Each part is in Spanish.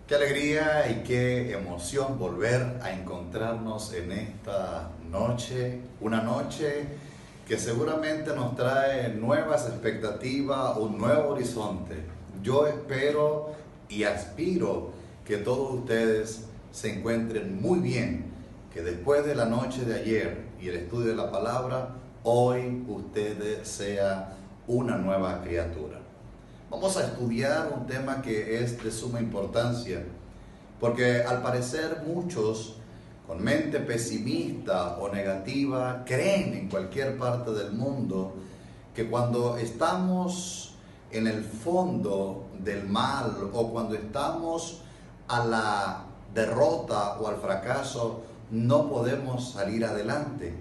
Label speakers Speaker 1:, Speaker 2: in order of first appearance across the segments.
Speaker 1: Qué alegría y qué emoción volver a encontrarnos en esta noche, una noche que seguramente nos trae nuevas expectativas, un nuevo horizonte. Yo espero y aspiro que todos ustedes se encuentren muy bien, que después de la noche de ayer y el estudio de la palabra, hoy ustedes sean una nueva criatura. Vamos a estudiar un tema que es de suma importancia, porque al parecer muchos con mente pesimista o negativa creen en cualquier parte del mundo que cuando estamos en el fondo del mal o cuando estamos a la derrota o al fracaso no podemos salir adelante.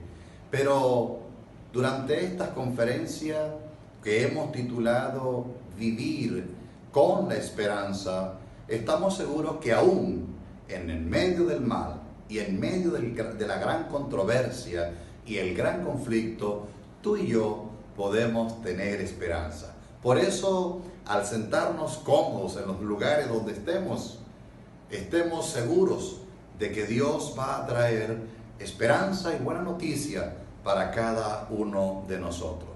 Speaker 1: Pero durante estas conferencias que hemos titulado Vivir con la Esperanza, estamos seguros que aún en el medio del mal y en medio de la gran controversia y el gran conflicto, tú y yo podemos tener esperanza. Por eso, al sentarnos cómodos en los lugares donde estemos seguros de que Dios va a traer esperanza y buena noticia para cada uno de nosotros.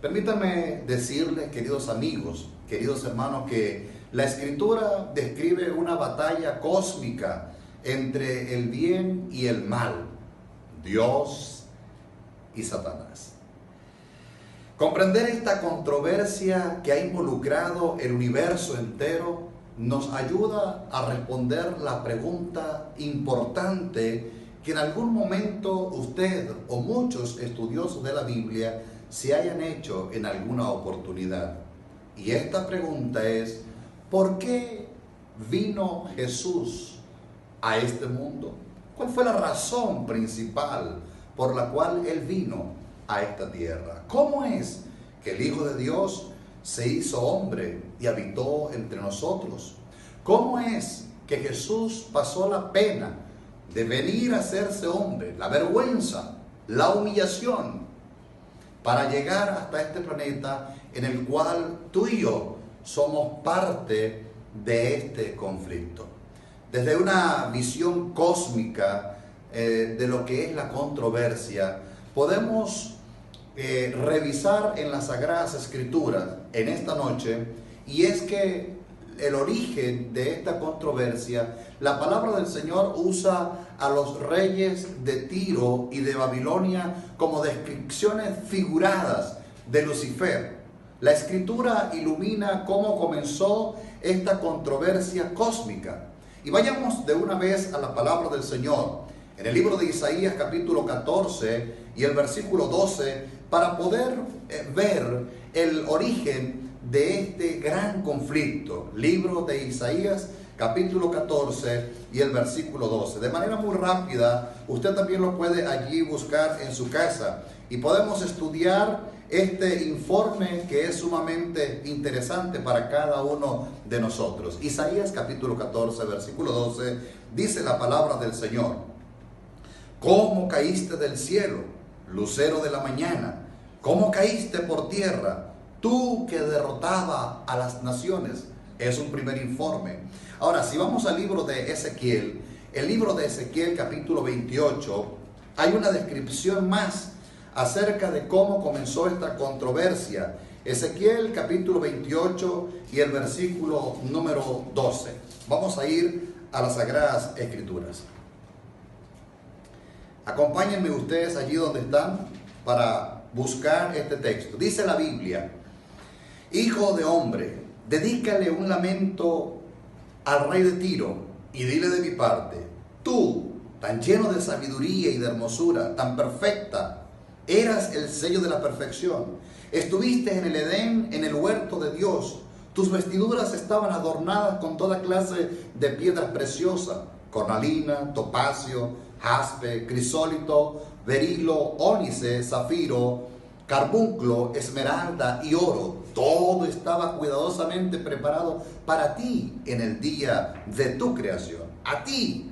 Speaker 1: Permítanme decirles, queridos amigos, queridos hermanos, que la Escritura describe una batalla cósmica entre el bien y el mal, Dios y Satanás. Comprender esta controversia que ha involucrado el universo entero nos ayuda a responder la pregunta importante que en algún momento usted o muchos estudiosos de la Biblia se hayan hecho en alguna oportunidad. Y esta pregunta es: ¿por qué vino Jesús a este mundo? ¿Cuál fue la razón principal por la cual Él vino a esta tierra? ¿Cómo es que el Hijo de Dios se hizo hombre y habitó entre nosotros? ¿Cómo es que Jesús pasó la pena de venir a hacerse hombre, la vergüenza, la humillación, para llegar hasta este planeta en el cual tú y yo somos parte de este conflicto? Desde una visión cósmica de lo que es la controversia, podemos revisar en las Sagradas Escrituras en esta noche, y es que el origen de esta controversia, la palabra del Señor usa a los reyes de Tiro y de Babilonia como descripciones figuradas de Lucifer. La Escritura ilumina cómo comenzó esta controversia cósmica. Y vayamos de una vez a la palabra del Señor, en el libro de Isaías capítulo 14 y el versículo 12, para poder ver el origen de este gran conflicto. Libro de Isaías capítulo 14 y el versículo 12. De manera muy rápida, usted también lo puede allí buscar en su casa y podemos estudiar este informe que es sumamente interesante para cada uno de nosotros. Isaías capítulo 14, versículo 12, dice la palabra del Señor: ¿Cómo caíste del cielo, lucero de la mañana? ¿Cómo caíste por tierra, tú que derrotaba a las naciones? Es un primer informe. Ahora, si vamos al libro de Ezequiel, el libro de Ezequiel capítulo 28, hay una descripción más acerca de cómo comenzó esta controversia. Ezequiel capítulo 28 y el versículo número 12. Vamos a ir a las Sagradas Escrituras. Acompáñenme ustedes allí donde están para buscar este texto. Dice la Biblia: Hijo de hombre, dedícale un lamento al rey de Tiro y dile de mi parte: tú, tan lleno de sabiduría y de hermosura, tan perfecta, eras el sello de la perfección. Estuviste en el Edén, en el huerto de Dios. Tus vestiduras estaban adornadas con toda clase de piedras preciosas: cornalina, topacio, jaspe, crisólito, berilo, ónice, zafiro, carbunclo, esmeralda y oro. Todo estaba cuidadosamente preparado para ti en el día de tu creación. A ti,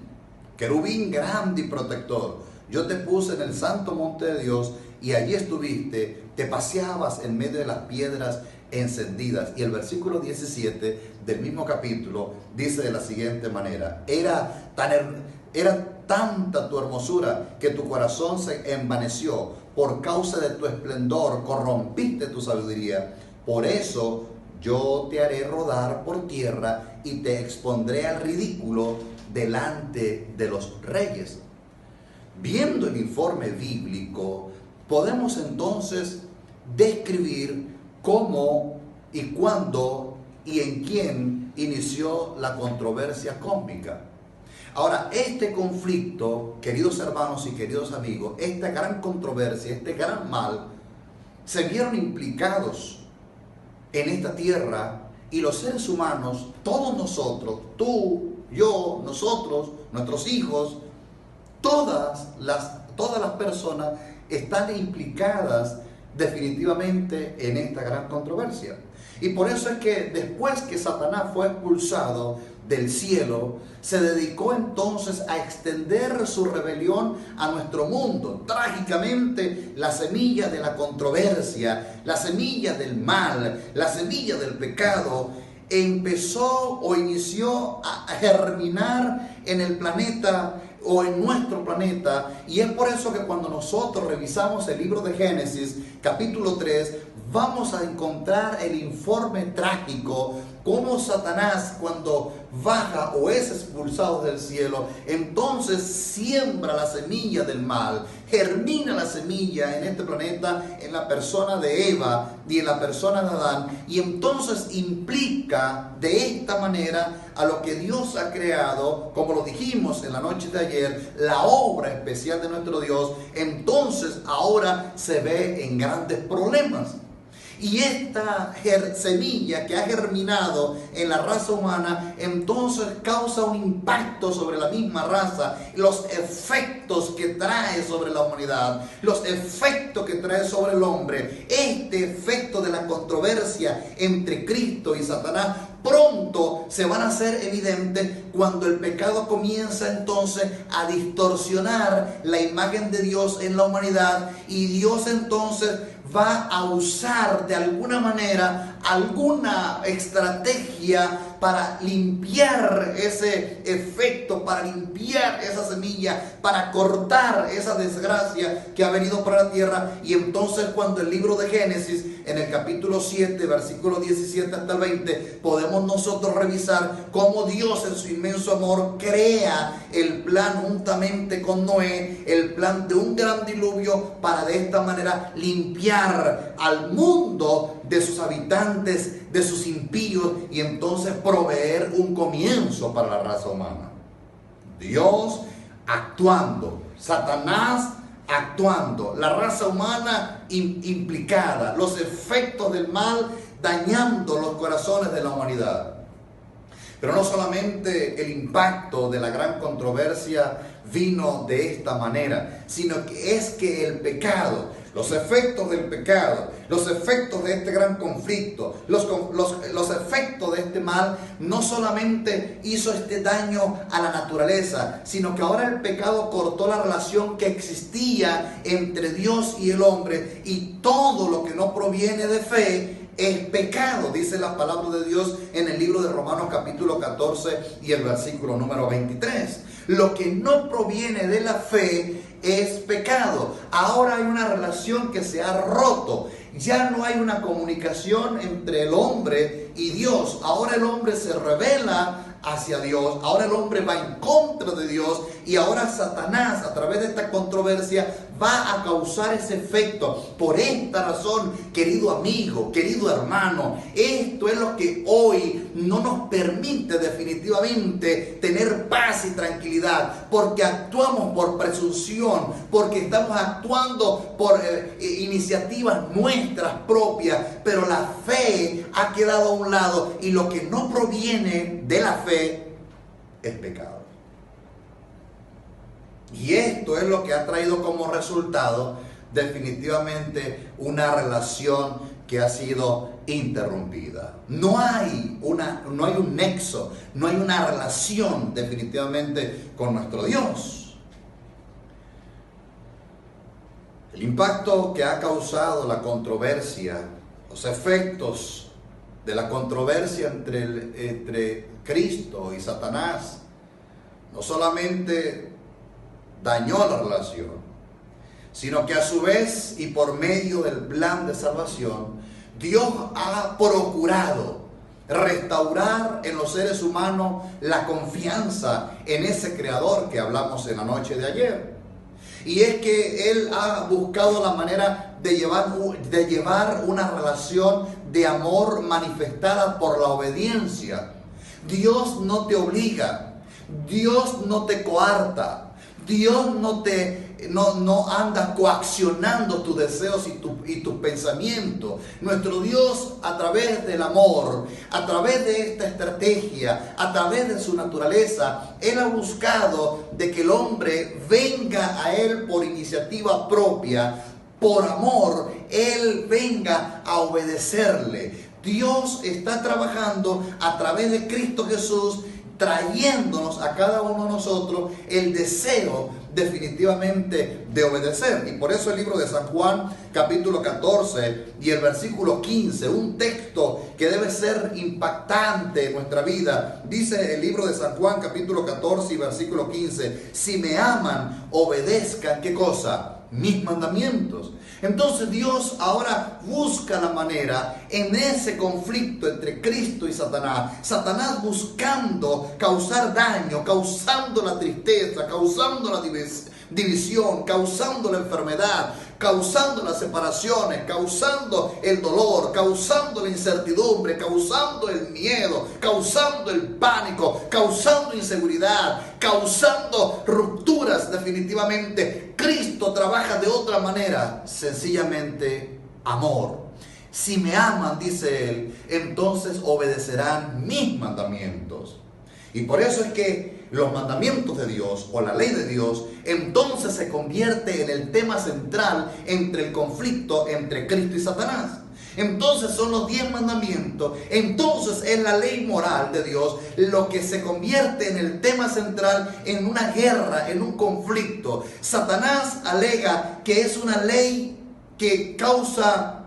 Speaker 1: querubín grande y protector, yo te puse en el santo monte de Dios y allí estuviste, te paseabas en medio de las piedras encendidas. Y el versículo 17 del mismo capítulo dice de la siguiente manera: era tanta tu hermosura que tu corazón se envaneció, por causa de tu esplendor corrompiste tu sabiduría. Por eso yo te haré rodar por tierra y te expondré al ridículo delante de los reyes. Viendo el informe bíblico, podemos entonces describir cómo y cuándo y en quién inició la controversia cósmica. Ahora, este conflicto, queridos hermanos y queridos amigos, esta gran controversia, este gran mal, se vieron implicados en esta tierra, y los seres humanos, todos nosotros, tú, yo, nosotros, nuestros hijos, todas las personas están implicadas definitivamente en esta gran controversia. Y por eso es que después que Satanás fue expulsado del cielo, se dedicó entonces a extender su rebelión a nuestro mundo. Trágicamente, la semilla de la controversia, la semilla del mal, la semilla del pecado, empezó o inició a germinar en el planeta o en nuestro planeta. Y es por eso que cuando nosotros revisamos el libro de Génesis, capítulo 3, vamos a encontrar el informe trágico, cómo Satanás, cuando baja o es expulsado del cielo, entonces siembra la semilla del mal, germina la semilla en este planeta, en la persona de Eva y en la persona de Adán, y entonces implica de esta manera a lo que Dios ha creado, como lo dijimos en la noche de ayer, la obra especial de nuestro Dios. Entonces ahora se ve en grandes problemas. Y esta semilla que ha germinado en la raza humana, entonces causa un impacto sobre la misma raza. Los efectos que trae sobre la humanidad, los efectos que trae sobre el hombre, este efecto de la controversia entre Cristo y Satanás, pronto se van a hacer evidentes cuando el pecado comienza entonces a distorsionar la imagen de Dios en la humanidad, y Dios entonces va a usar de alguna manera alguna estrategia para limpiar ese efecto, para limpiar esa semilla, para cortar esa desgracia que ha venido para la tierra. Y entonces cuando el libro de Génesis, en el capítulo 7, versículo 17 hasta el 20, podemos nosotros revisar cómo Dios en su inmenso amor crea el plan juntamente con Noé, el plan de un gran diluvio, para de esta manera limpiar al mundo de sus habitantes, de sus impíos, y entonces proveer un comienzo para la raza humana. Dios actuando, Satanás actuando, la raza humana implicada, los efectos del mal dañando los corazones de la humanidad. Pero no solamente el impacto de la gran controversia vino de esta manera, sino que es que el pecado, los efectos del pecado, los efectos de este gran conflicto, los efectos de este mal, no solamente hizo este daño a la naturaleza, sino que ahora el pecado cortó la relación que existía entre Dios y el hombre, y todo lo que no proviene de fe es pecado, dice la palabra de Dios en el libro de Romanos capítulo 14 y el versículo número 23. Lo que no proviene de la fe es pecado. Ahora hay una relación que se ha roto. Ya no hay una comunicación entre el hombre y Dios. Ahora el hombre se revela hacia Dios, ahora el hombre va en contra de Dios, y ahora Satanás, a través de esta controversia, va a causar ese efecto. Por esta razón, querido amigo, querido hermano, esto es lo que hoy no nos permite definitivamente tener paz y tranquilidad, porque actuamos por presunción, porque estamos actuando por iniciativas nuestras propias, pero la fe ha quedado a un lado, y lo que no proviene de la fe es pecado. Y esto es lo que ha traído como resultado definitivamente una relación que ha sido interrumpida. No hay un nexo, no hay una relación definitivamente con nuestro Dios. El impacto que ha causado la controversia, los efectos de la controversia entre Cristo y Satanás, no solamente dañó la relación, sino que a su vez y por medio del plan de salvación, Dios ha procurado restaurar en los seres humanos la confianza en ese Creador que hablamos en la noche de ayer. Y es que Él ha buscado la manera de llevar una relación de amor manifestada por la obediencia. Dios no te obliga, Dios no te coarta, Dios no anda coaccionando tus deseos y tus pensamientos. Nuestro Dios, a través del amor, a través de esta estrategia, a través de su naturaleza, Él ha buscado de que el hombre venga a Él por iniciativa propia, por amor, Él venga a obedecerle. Dios está trabajando a través de Cristo Jesús, trayéndonos a cada uno de nosotros el deseo definitivamente de obedecer. Y por eso el libro de San Juan, capítulo 14 y el versículo 15, un texto que debe ser impactante en nuestra vida. Dice el libro de San Juan, capítulo 14 y versículo 15: si me aman, obedezcan, ¿qué cosa? Mis mandamientos. Entonces Dios ahora busca la manera en ese conflicto entre Cristo y Satanás. Satanás buscando causar daño, causando la tristeza, causando la división, causando la enfermedad, causando las separaciones, causando el dolor, causando la incertidumbre, causando el miedo, causando el pánico, causando inseguridad, causando rupturas definitivamente. Cristo trabaja de otra manera, sencillamente amor. Si me aman, dice Él, entonces obedecerán mis mandamientos. Y por eso es que los mandamientos de Dios o la ley de Dios entonces se convierte en el tema central entre el conflicto entre Cristo y Satanás. Entonces son los 10 mandamientos, entonces es la ley moral de Dios lo que se convierte en el tema central en una guerra, en un conflicto. Satanás alega que es una ley que causa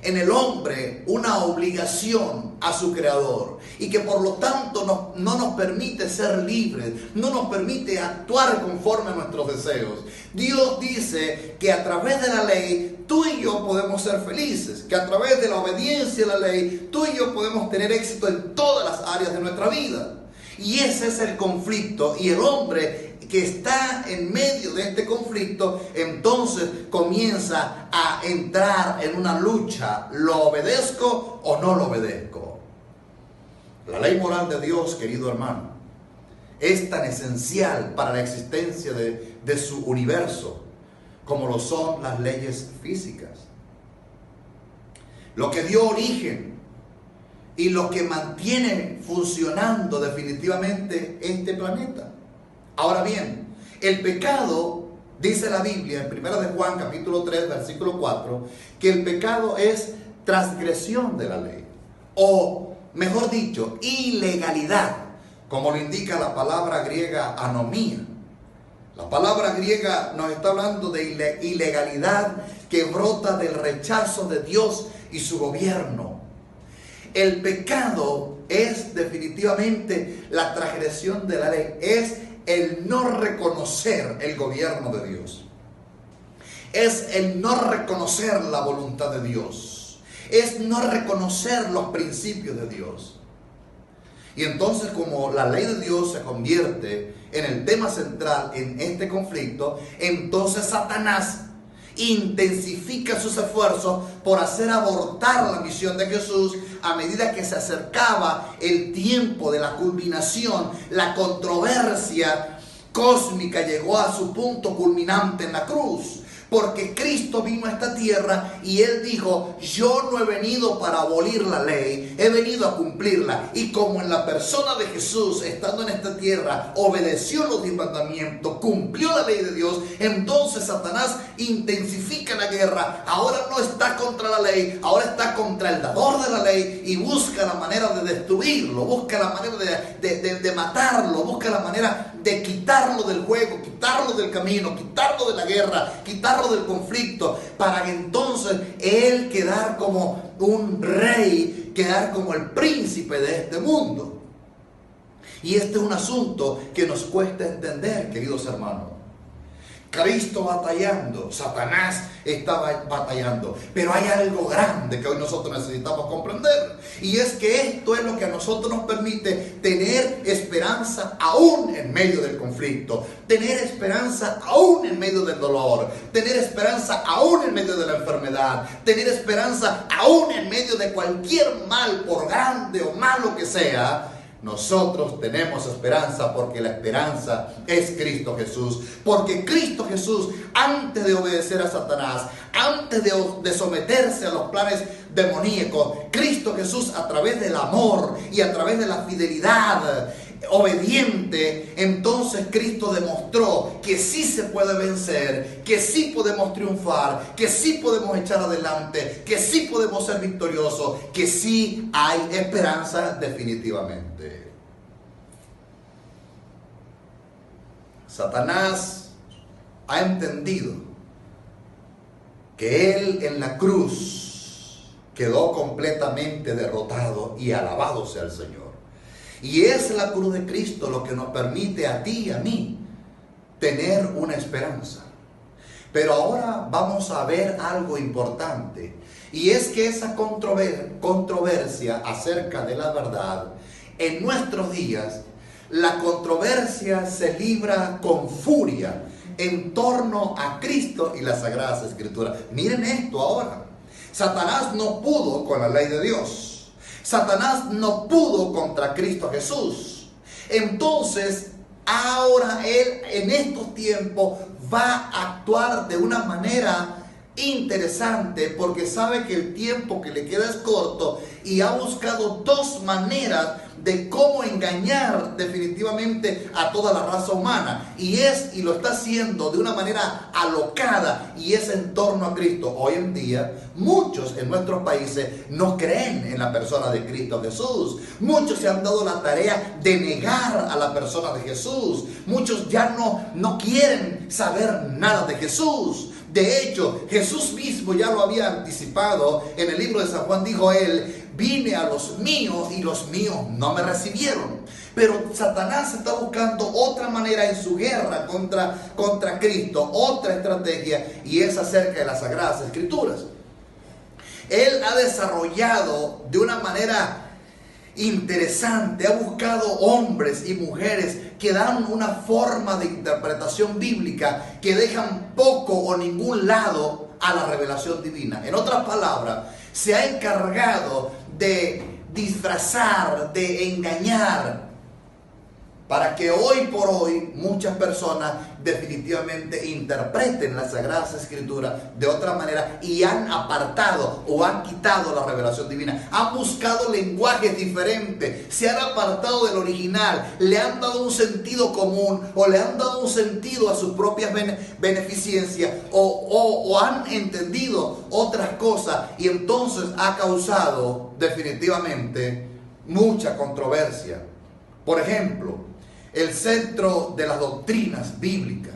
Speaker 1: en el hombre una obligación a su creador y que por lo tanto no nos permite ser libres, no nos permite actuar conforme a nuestros deseos. Dios dice que a través de la ley tú y yo podemos ser felices, que a través de la obediencia a la ley tú y yo podemos tener éxito en todas las áreas de nuestra vida. Y ese es el conflicto, y el hombre que está en medio de este conflicto entonces comienza a entrar en una lucha: ¿lo obedezco o no lo obedezco? La ley moral de Dios, querido hermano, es tan esencial para la existencia de su universo como lo son las leyes físicas. Lo que dio origen y lo que mantiene funcionando definitivamente este planeta. Ahora bien, el pecado, dice la Biblia en 1 de Juan capítulo 3 versículo 4, que el pecado es transgresión de la ley, o mejor dicho, ilegalidad, como lo indica la palabra griega anomía. La palabra griega nos está hablando de ilegalidad que brota del rechazo de Dios y su gobierno. El pecado es definitivamente la transgresión de la ley, es el no reconocer el gobierno de Dios, es el no reconocer la voluntad de Dios, es no reconocer los principios de Dios. Y entonces, como la ley de Dios se convierte en el tema central en este conflicto, entonces Satanás intensifica sus esfuerzos por hacer abortar la misión de Jesús a medida que se acercaba el tiempo de la culminación. La controversia cósmica llegó a su punto culminante en la cruz, porque Cristo vino a esta tierra y Él dijo: yo no he venido para abolir la ley, he venido a cumplirla. Y como en la persona de Jesús, estando en esta tierra, obedeció los 10 mandamientos, cumplió la ley de Dios, entonces Satanás intensifica la guerra. Ahora no está contra la ley, ahora está contra el dador de la ley y busca la manera de destruirlo, busca la manera de matarlo, busca la manera de quitarlo del juego, quitarlo del camino, quitarlo de la guerra, quitarlo del conflicto, para que entonces él quedar como un rey quedar como el príncipe de este mundo. Y este es un asunto que nos cuesta entender, queridos hermanos. Cristo batallando, Satanás estaba batallando, pero hay algo grande que hoy nosotros necesitamos comprender, y es que esto es lo que a nosotros nos permite tener esperanza aún en medio del conflicto, tener esperanza aún en medio del dolor, tener esperanza aún en medio de la enfermedad, tener esperanza aún en medio de cualquier mal, por grande o malo que sea. Nosotros tenemos esperanza porque la esperanza es Cristo Jesús. Porque Cristo Jesús, antes de obedecer a Satanás, antes de someterse a los planes demoníacos, Cristo Jesús, a través del amor y a través de la fidelidad obediente, entonces Cristo demostró que sí se puede vencer, que sí podemos triunfar, que sí podemos echar adelante, que sí podemos ser victoriosos, que sí hay esperanza definitivamente. Satanás ha entendido que él en la cruz quedó completamente derrotado, y alabado sea el Señor. Y es la cruz de Cristo lo que nos permite a ti y a mí tener una esperanza. Pero ahora vamos a ver algo importante, y es que esa controversia acerca de la verdad, en nuestros días, la controversia se libra con furia en torno a Cristo y las Sagradas Escrituras. Miren esto ahora. Satanás no pudo con la ley de Dios. Satanás no pudo contra Cristo Jesús. Entonces, ahora él en estos tiempos va a actuar de una manera interesante, porque sabe que el tiempo que le queda es corto, y ha buscado dos maneras de cómo engañar definitivamente a toda la raza humana, y lo está haciendo de una manera alocada, y es en torno a Cristo. Hoy en día muchos en nuestros países no creen en la persona de Cristo Jesús. Muchos se han dado la tarea de negar a la persona de Jesús. Muchos ya no quieren saber nada de Jesús. De hecho, Jesús mismo ya lo había anticipado en el libro de San Juan. Dijo él: vine a los míos y los míos no me recibieron. Pero Satanás está buscando otra manera en su guerra contra Cristo, otra estrategia, y es acerca de las Sagradas Escrituras. Él ha desarrollado de una manera interesante, ha buscado hombres y mujeres que dan una forma de interpretación bíblica que dejan poco o ningún lado a la revelación divina. En otras palabras, se ha encargado de disfrazar, de engañar, para que hoy por hoy muchas personas definitivamente interpreten las Sagradas Escrituras de otra manera, y han apartado o han quitado la revelación divina. Han buscado lenguajes diferentes, se han apartado del original, le han dado un sentido común, o le han dado un sentido a sus propias beneficencias, o han entendido otras cosas, y entonces ha causado definitivamente mucha controversia. Por ejemplo, el centro de las doctrinas bíblicas.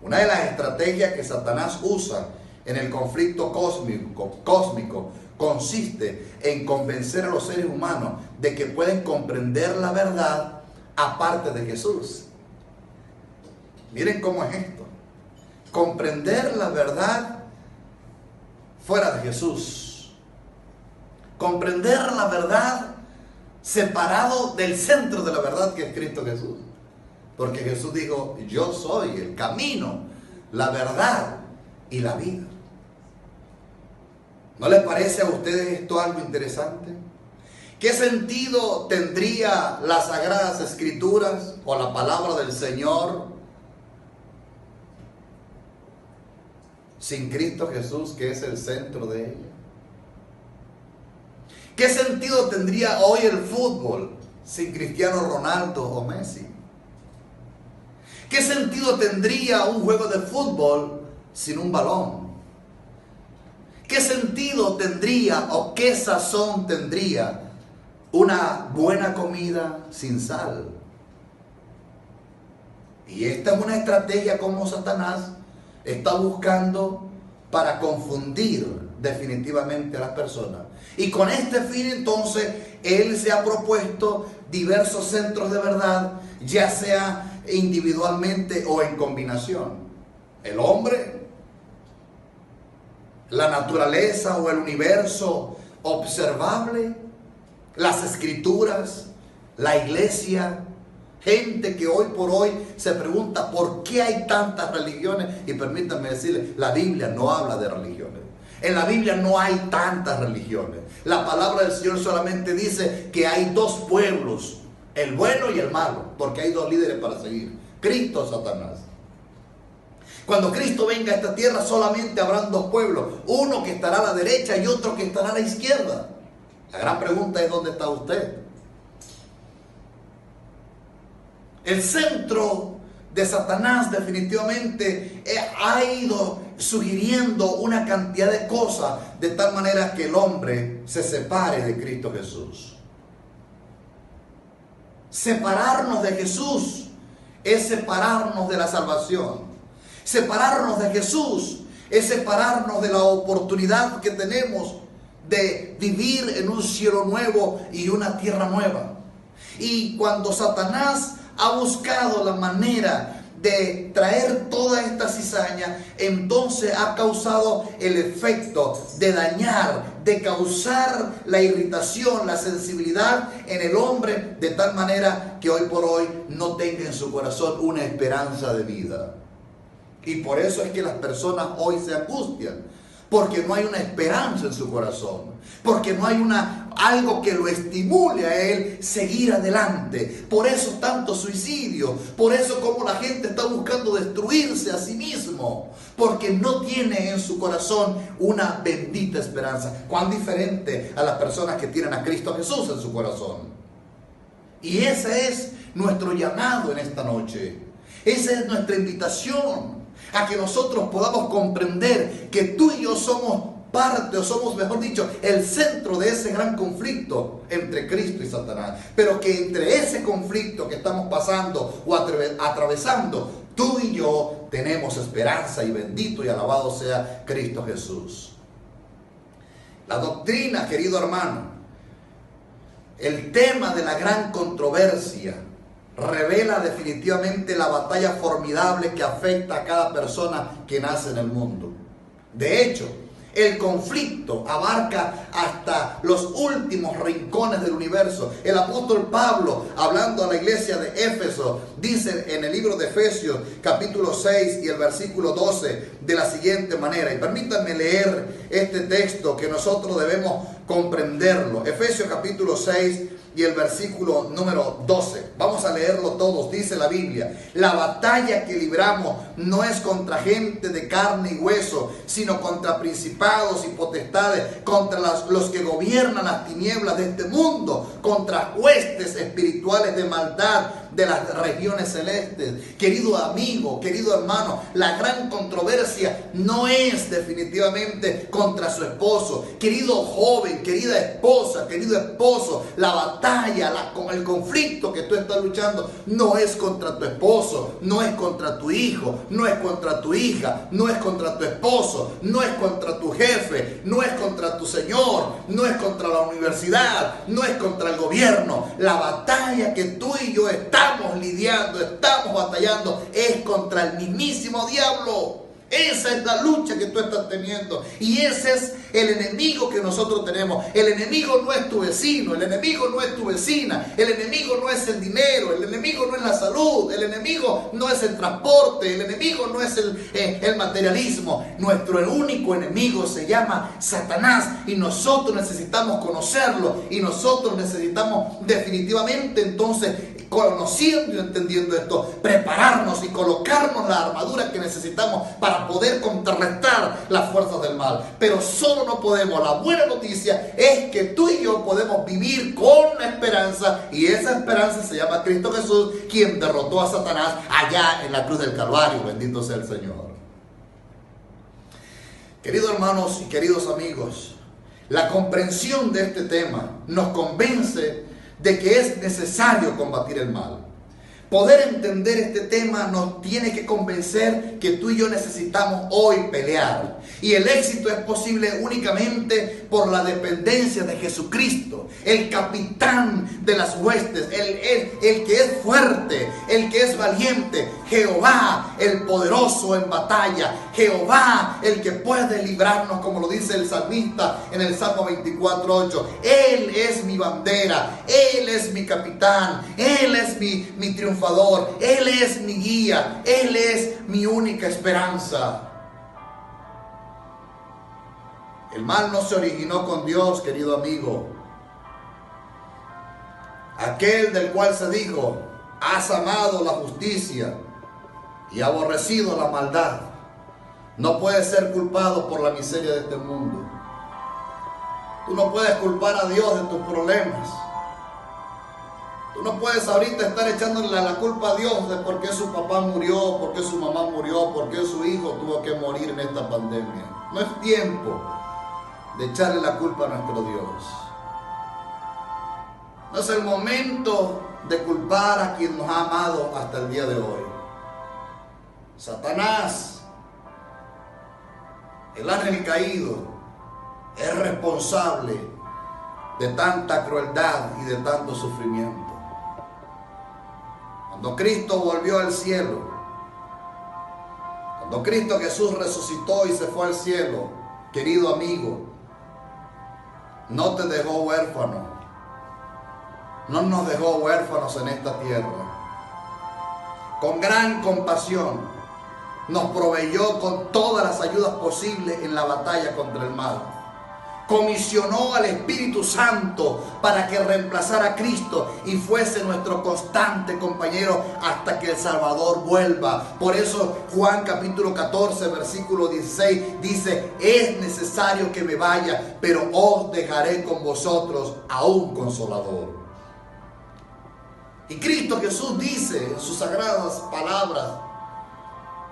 Speaker 1: Una de las estrategias que Satanás usa en el conflicto cósmico consiste en convencer a los seres humanos de que pueden comprender la verdad aparte de Jesús. Miren cómo es esto. Comprender la verdad fuera de Jesús. Comprender la verdad separado del centro de la verdad, que es Cristo Jesús. Porque Jesús dijo: yo soy el camino, la verdad y la vida. ¿No les parece a ustedes esto algo interesante? ¿Qué sentido tendría las Sagradas Escrituras o la palabra del Señor sin Cristo Jesús, que es el centro de ella? ¿Qué sentido tendría hoy el fútbol sin Cristiano Ronaldo o Messi? ¿Qué sentido tendría un juego de fútbol sin un balón? ¿Qué sentido tendría o qué sazón tendría una buena comida sin sal? Y esta es una estrategia como Satanás está buscando para confundir definitivamente a las personas. Y con este fin entonces Él se ha propuesto diversos centros de verdad, ya sea individualmente o en combinación. El hombre, la naturaleza o el universo observable, las escrituras, la iglesia, gente que hoy por hoy se pregunta por qué hay tantas religiones. Y permítanme decirles, la Biblia no habla de religiones. En la Biblia no hay tantas religiones. La palabra del Señor solamente dice que hay dos pueblos, el bueno y el malo, porque hay dos líderes para seguir, Cristo y Satanás. Cuando Cristo venga a esta tierra solamente habrán dos pueblos, uno que estará a la derecha y otro que estará a la izquierda. La gran pregunta es: ¿dónde está usted? El centro de Satanás definitivamente ha ido sugiriendo una cantidad de cosas de tal manera que el hombre se separe de Cristo Jesús. Separarnos de Jesús es separarnos de la salvación. Separarnos de Jesús es separarnos de la oportunidad que tenemos de vivir en un cielo nuevo y una tierra nueva. Y cuando Satanás ha buscado la manera de traer toda esta cizaña, entonces ha causado el efecto de dañar, de causar la irritación, la sensibilidad en el hombre, de tal manera que hoy por hoy no tenga en su corazón una esperanza de vida. Y por eso es que las personas hoy se angustian, porque no hay una esperanza en su corazón, porque no hay algo que lo estimule a él seguir adelante. Por eso tanto suicidio, por eso como la gente está buscando destruirse a sí mismo, porque no tiene en su corazón una bendita esperanza. Cuán diferente a las personas que tienen a Cristo Jesús en su corazón. Y ese es nuestro llamado en esta noche. Esa es nuestra invitación, a que nosotros podamos comprender que tú y yo somos parte, o somos, mejor dicho, el centro de ese gran conflicto entre Cristo y Satanás. Pero que entre ese conflicto que estamos pasando o atravesando, tú y yo tenemos esperanza, y bendito y alabado sea Cristo Jesús. La doctrina, querido hermano, el tema de la gran controversia, revela definitivamente la batalla formidable que afecta a cada persona que nace en el mundo. De hecho, el conflicto abarca hasta los últimos rincones del universo. El apóstol Pablo, hablando a la iglesia de Éfeso, dice en el libro de Efesios, capítulo 6 y el versículo 12, de la siguiente manera. Y permítanme leer este texto, que nosotros debemos comprenderlo. Efesios capítulo 6 y el versículo número 12. Vamos a leerlo todos. Dice la Biblia: la batalla que libramos no es contra gente de carne y hueso, sino contra principados y potestades, contra los que gobiernan las tinieblas de este mundo, contra huestes espirituales de maldad de las regiones celestes. Querido amigo, querido hermano, la gran controversia no es definitivamente contra su esposo. Querido joven, querida esposa, querido esposo, la batalla, el conflicto que tú estás luchando no es contra tu esposo, no es contra tu hijo, no es contra tu hija, no es contra tu esposo, no es contra tu jefe, no es contra tu señor, no es contra la universidad, no es contra el gobierno. La batalla que tú y yo estamos lidiando, estamos batallando, es contra el mismísimo diablo. Esa es la lucha que tú estás teniendo, y ese es el enemigo que nosotros tenemos. El enemigo no es tu vecino, el enemigo no es tu vecina, el enemigo no es el dinero, el enemigo no es la salud, el enemigo no es el transporte, el enemigo no es el materialismo. Nuestro único enemigo se llama Satanás, y nosotros necesitamos conocerlo, y nosotros necesitamos definitivamente entonces, conociendo y entendiendo esto, prepararnos y colocarnos la armadura que necesitamos para poder contrarrestar las fuerzas del mal. Pero solo no podemos. La buena noticia es que tú y yo podemos vivir con esperanza, y esa esperanza se llama Cristo Jesús, quien derrotó a Satanás allá en la cruz del Calvario. Bendito sea el Señor. Queridos hermanos y queridos amigos, la comprensión de este tema nos convence de que es necesario combatir el mal. Poder entender este tema nos tiene que convencer que tú y yo necesitamos hoy pelear. Y el éxito es posible únicamente por la dependencia de Jesucristo, el capitán de las huestes, el que es fuerte, el que es valiente, Jehová, el poderoso en batalla, Jehová, el que puede librarnos, como lo dice el salmista en el Salmo 24:8. Él es mi bandera, Él es mi capitán, Él es mi triunfador, Él es mi guía, Él es mi única esperanza. El mal no se originó con Dios, querido amigo. Aquel del cual se dijo: has amado la justicia y aborrecido la maldad, no puede ser culpado por la miseria de este mundo. Tú no puedes culpar a Dios de tus problemas. Tú no puedes ahorita estar echándole la culpa a Dios de por qué su papá murió, por qué su mamá murió, por qué su hijo tuvo que morir en esta pandemia. No es tiempo de echarle la culpa a nuestro Dios. No es el momento de culpar a quien nos ha amado hasta el día de hoy. Satanás, el ángel caído, es responsable de tanta crueldad y de tanto sufrimiento. Cuando Cristo volvió al cielo, cuando Cristo Jesús resucitó y se fue al cielo, querido amigo, no te dejó huérfano. No nos dejó huérfanos en esta tierra. Con gran compasión nos proveyó con todas las ayudas posibles en la batalla contra el mal. Comisionó al Espíritu Santo para que reemplazara a Cristo y fuese nuestro constante compañero hasta que el Salvador vuelva. Por eso Juan capítulo 14 versículo 16 dice: es necesario que me vaya, pero os dejaré con vosotros a un consolador. Y Cristo Jesús dice en sus sagradas palabras: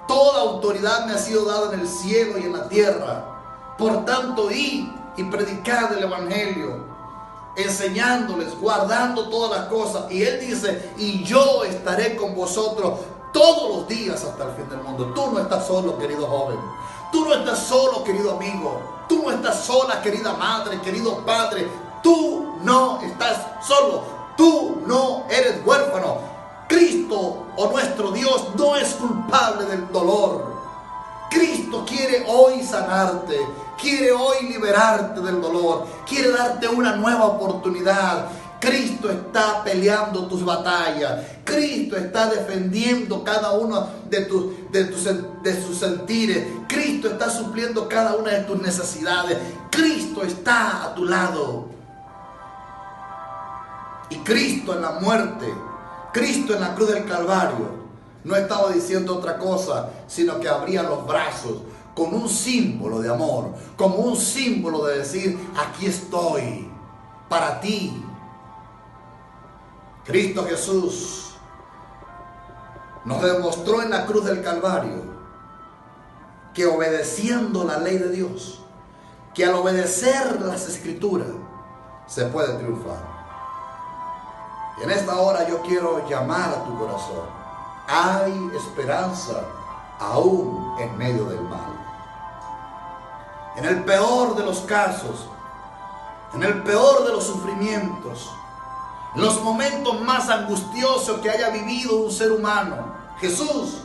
Speaker 1: toda autoridad me ha sido dada en el cielo y en la tierra. Por tanto, id y predicad el evangelio, enseñándoles, guardando todas las cosas. Y Él dice: y yo estaré con vosotros todos los días hasta el fin del mundo. Tú no estás solo, querido joven. Tú no estás solo, querido amigo. Tú no estás sola, querida madre, querido padre. Tú no estás solo. Tú no eres huérfano. Cristo, o nuestro Dios, no es culpable del dolor. Cristo quiere hoy sanarte, quiere hoy liberarte del dolor, quiere darte una nueva oportunidad. Cristo está peleando tus batallas. Cristo está defendiendo cada uno de sus sentires. Cristo está supliendo cada una de tus necesidades. Cristo está a tu lado. Y Cristo en la muerte, Cristo en la cruz del Calvario, no estaba diciendo otra cosa, sino que abría los brazos con un símbolo de amor, como un símbolo de decir: aquí estoy para ti. Cristo Jesús nos demostró en la cruz del Calvario que obedeciendo la ley de Dios, que al obedecer las Escrituras se puede triunfar. Y en esta hora yo quiero llamar a tu corazón. Hay esperanza aún en medio del mal. En el peor de los casos, en el peor de los sufrimientos, en los momentos más angustiosos que haya vivido un ser humano, Jesús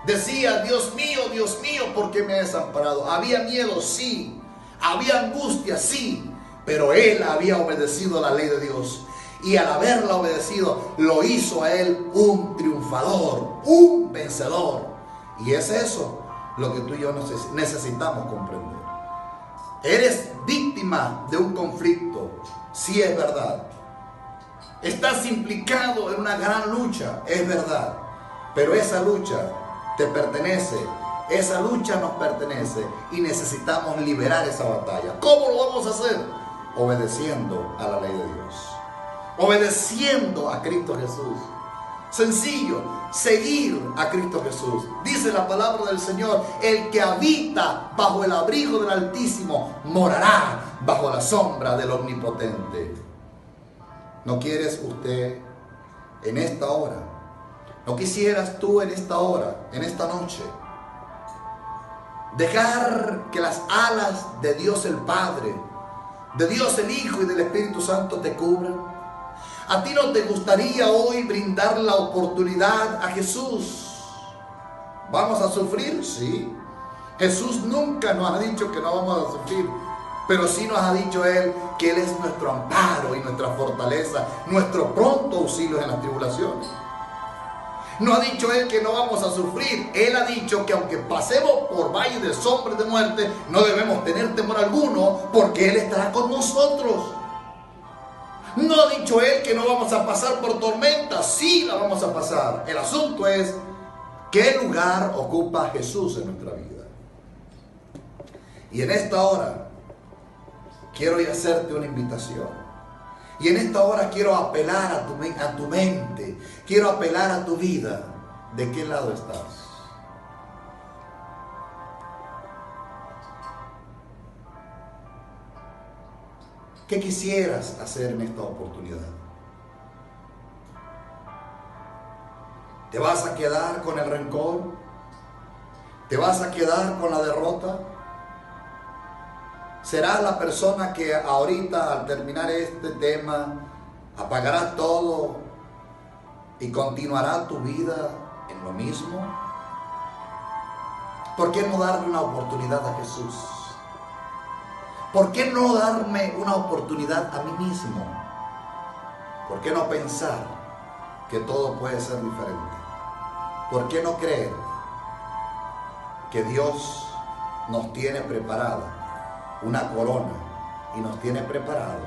Speaker 1: decía: Dios mío, ¿por qué me has desamparado? Había miedo, sí. Había angustia, sí. Pero Él había obedecido la ley de Dios. Y al haberla obedecido, lo hizo a Él un triunfador, un vencedor. Y es eso lo que tú y yo necesitamos comprender. Eres víctima de un conflicto, sí, es verdad. Estás implicado en una gran lucha, es verdad. Pero esa lucha te pertenece, esa lucha nos pertenece y necesitamos liberar esa batalla. ¿Cómo lo vamos a hacer? Obedeciendo a la ley de Dios. Obedeciendo a Cristo Jesús. Sencillo, seguir a Cristo Jesús. Dice la palabra del Señor: el que habita bajo el abrigo del Altísimo morará bajo la sombra del Omnipotente. ¿No quieres usted en esta hora ¿No quisieras tú en esta hora, en esta noche, dejar que las alas de Dios el Padre, de Dios el Hijo y del Espíritu Santo te cubran? ¿A ti no te gustaría hoy brindar la oportunidad a Jesús? ¿Vamos a sufrir? Sí. Jesús nunca nos ha dicho que no vamos a sufrir, pero sí nos ha dicho Él que Él es nuestro amparo y nuestra fortaleza, nuestro pronto auxilio en las tribulaciones. No ha dicho Él que no vamos a sufrir. Él ha dicho que aunque pasemos por valle de sombras de muerte, no debemos tener temor alguno, porque Él estará con nosotros. No ha dicho Él que no vamos a pasar por tormentas. Sí la vamos a pasar. El asunto es qué lugar ocupa Jesús en nuestra vida. Y en esta hora quiero hacerte una invitación. Y en esta hora quiero apelar a tu mente, quiero apelar a tu vida. ¿De qué lado estás? ¿Qué quisieras hacer en esta oportunidad? ¿Te vas a quedar con el rencor? ¿Te vas a quedar con la derrota? ¿Serás la persona que ahorita, al terminar este tema, apagará todo y continuará tu vida en lo mismo? ¿Por qué no darle una oportunidad a Jesús? ¿Por qué no darme una oportunidad a mí mismo? ¿Por qué no pensar que todo puede ser diferente? ¿Por qué no creer que Dios nos tiene preparada una corona y nos tiene preparado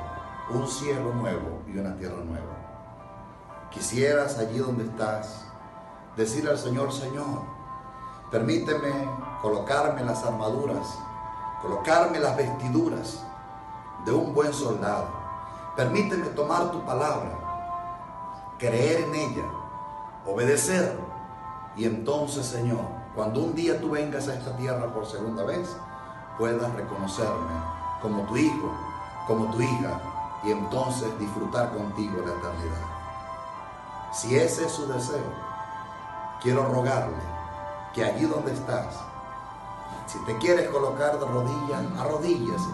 Speaker 1: un cielo nuevo y una tierra nueva? Quisieras allí donde estás decirle al Señor: Señor, permíteme colocarme las armaduras, colocarme las vestiduras de un buen soldado. Permíteme tomar tu palabra, creer en ella, obedecer. Y entonces, Señor, cuando un día tú vengas a esta tierra por segunda vez, puedas reconocerme como tu hijo, como tu hija, y entonces disfrutar contigo la eternidad. Si ese es su deseo, quiero rogarle que allí donde estás, si te quieres colocar de rodillas, arrodíllase.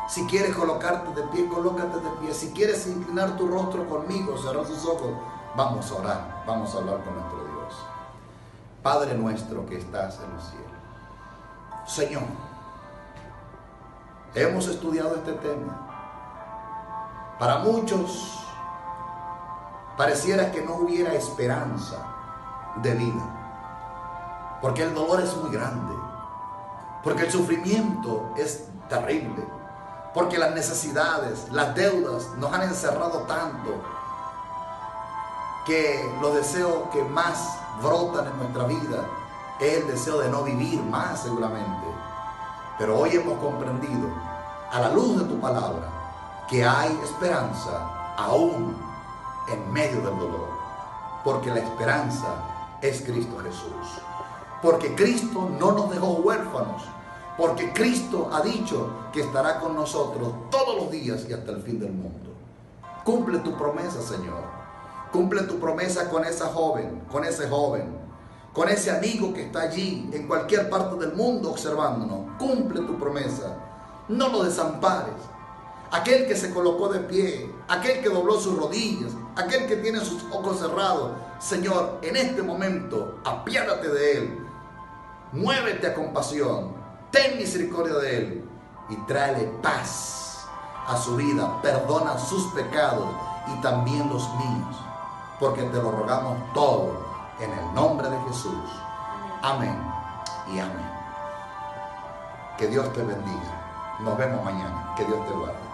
Speaker 1: Si quieres colocarte de pie, colócate de pie. Si quieres inclinar tu rostro conmigo, cerrar sus ojos, vamos a orar, vamos a hablar con nuestro Dios. Padre nuestro que estás en los cielos, Señor, hemos estudiado este tema. Para muchos pareciera que no hubiera esperanza de vida, porque el dolor es muy grande, porque el sufrimiento es terrible, porque las necesidades, las deudas nos han encerrado tanto que los deseos que más brotan en nuestra vida es el deseo de no vivir más, seguramente. Pero hoy hemos comprendido, a la luz de tu palabra, que hay esperanza aún en medio del dolor, porque la esperanza es Cristo Jesús, porque Cristo no nos dejó huérfanos, porque Cristo ha dicho que estará con nosotros todos los días y hasta el fin del mundo. Cumple tu promesa, Señor. Cumple tu promesa con esa joven, con ese joven, con ese amigo que está allí en cualquier parte del mundo observándonos. Cumple tu promesa. No lo desampares. Aquel que se colocó de pie, aquel que dobló sus rodillas, aquel que tiene sus ojos cerrados, Señor, en este momento, apiádate de él. Muévete a compasión. Ten misericordia de él y tráele paz a su vida. Perdona sus pecados y también los míos, porque te lo rogamos todo en el nombre de Jesús. Amén y amén. Que Dios te bendiga. Nos vemos mañana. Que Dios te guarde.